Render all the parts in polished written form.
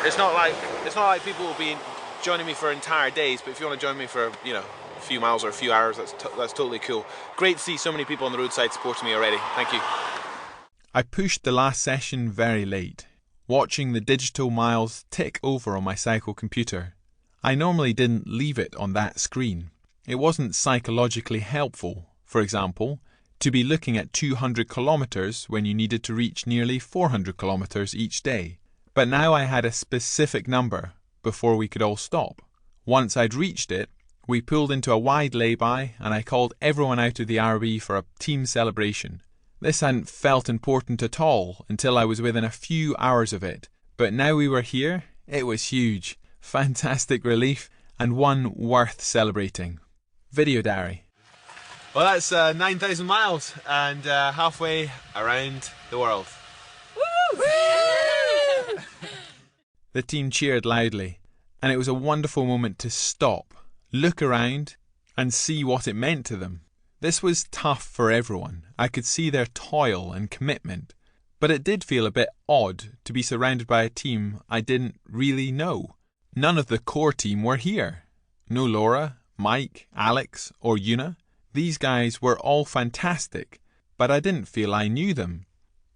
It's not like people will be joining me for entire days, but if you want to join me for, you know, a few miles or a few hours, that's totally cool. Great to see so many people on the roadside supporting me already. Thank you. I pushed the last session very late, watching the digital miles tick over on my cycle computer. I normally didn't leave it on that screen. It wasn't psychologically helpful, for example, to be looking at 200 kilometres when you needed to reach nearly 400 kilometres each day. But now I had a specific number before we could all stop. Once I'd reached it, we pulled into a wide lay-by and I called everyone out of the RB for a team celebration. This hadn't felt important at all until I was within a few hours of it, but now we were here, it was huge. Fantastic relief, and one worth celebrating. Video diary. Well, that's 9,000 miles and halfway around the world. Woo! The team cheered loudly, and it was a wonderful moment to stop, look around, and see what it meant to them. This was tough for everyone. I could see their toil and commitment, but it did feel a bit odd to be surrounded by a team I didn't really know. None of the core team were here. No Laura, Mike, Alex, or Una. These guys were all fantastic, but I didn't feel I knew them.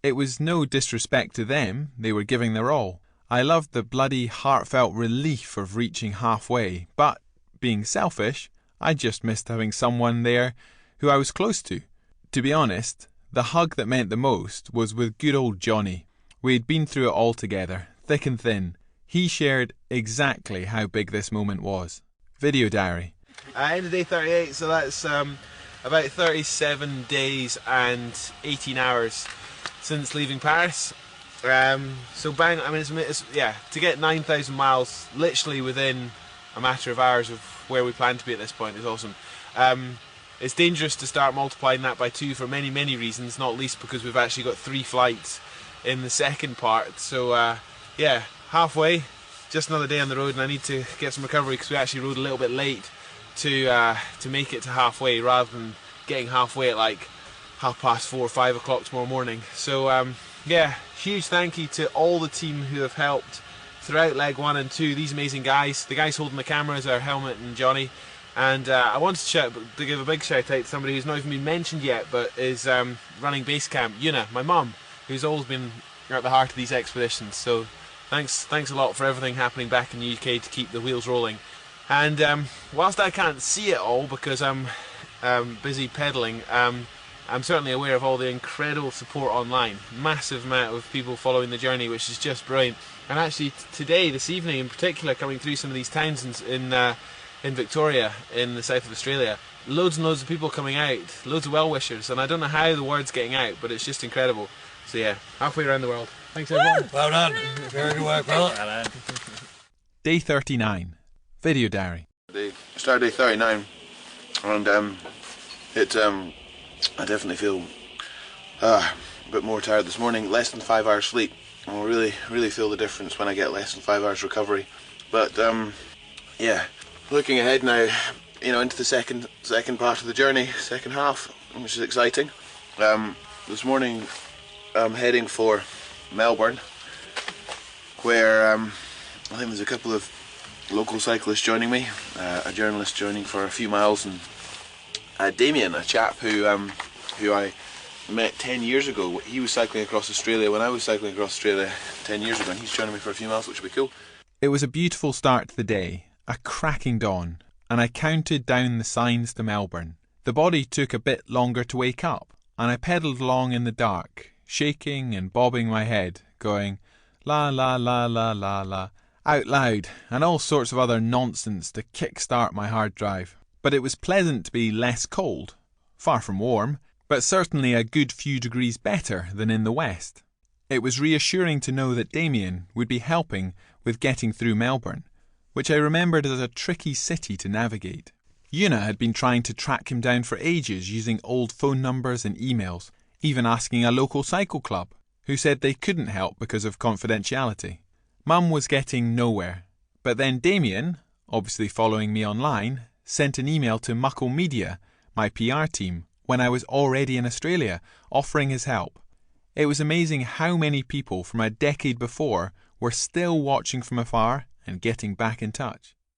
It was no disrespect to them, they were giving their all. I loved the bloody heartfelt relief of reaching halfway, but, being selfish, I just missed having someone there who I was close to. To be honest, the hug that meant the most was with good old Johnny. We had been through it all together, thick and thin. He shared exactly how big this moment was. Video diary. End of day 38, so that's about 37 days and 18 hours since leaving Paris. So bang, I mean, it's to get 9,000 miles literally within a matter of hours of where we plan to be at this point is awesome. It's dangerous to start multiplying that by 2 for many, many reasons, not least because we've actually got 3 flights in the second part. So yeah, halfway, just another day on the road, and I need to get some recovery because we actually rode a little bit late to make it to halfway rather than getting halfway at like 4:30 or 5 o'clock tomorrow morning. So yeah, huge thank you to all the team who have helped throughout leg 1 and 2. These amazing guys. The guys holding the cameras are Helmut and Johnny. And I wanted to give a big shout out to somebody who's not even been mentioned yet, but is running base camp, Una, my mum, who's always been at the heart of these expeditions. So thanks a lot for everything happening back in the UK to keep the wheels rolling. And whilst I can't see it all because I'm busy pedalling, I'm certainly aware of all the incredible support online. Massive amount of people following the journey, which is just brilliant. And actually today, this evening in particular, coming through some of these towns in Victoria, in the south of Australia, loads and loads of people coming out, loads of well-wishers, and I don't know how the word's getting out, but it's just incredible. So yeah, halfway around the world. Thanks everyone. Well done. Very good work, brother. Day 39. Video diary. Start day 39, and I definitely feel a bit more tired this morning. Less than 5 hours sleep. I'll really feel the difference when I get less than 5 hours recovery. But yeah, looking ahead now, you know, into the second part of the journey, second half, which is exciting. This morning I'm heading for Melbourne, where I think there's a couple of local cyclists joining me, a journalist joining for a few miles, and Damien, a chap who I met 10 years ago. He was cycling across Australia when I was cycling across Australia 10 years ago, and he's joining me for a few miles, which will be cool. It was a beautiful start to the day, a cracking dawn, and I counted down the signs to Melbourne. The body took a bit longer to wake up, and I pedalled along in the dark, shaking and bobbing my head, going la la la la la la out loud, and all sorts of other nonsense to kick-start my hard drive. But it was pleasant to be less cold, far from warm, but certainly a good few degrees better than in the west. It was reassuring to know that Damien would be helping with getting through Melbourne, which I remembered as a tricky city to navigate. Una had been trying to track him down for ages using old phone numbers and emails, even asking a local cycle club, who said they couldn't help because of confidentiality. Mum was getting nowhere, but then Damien, obviously following me online, sent an email to Muckle Media, my PR team, when I was already in Australia, offering his help. It was amazing how many people from a decade before were still watching from afar and getting back in touch.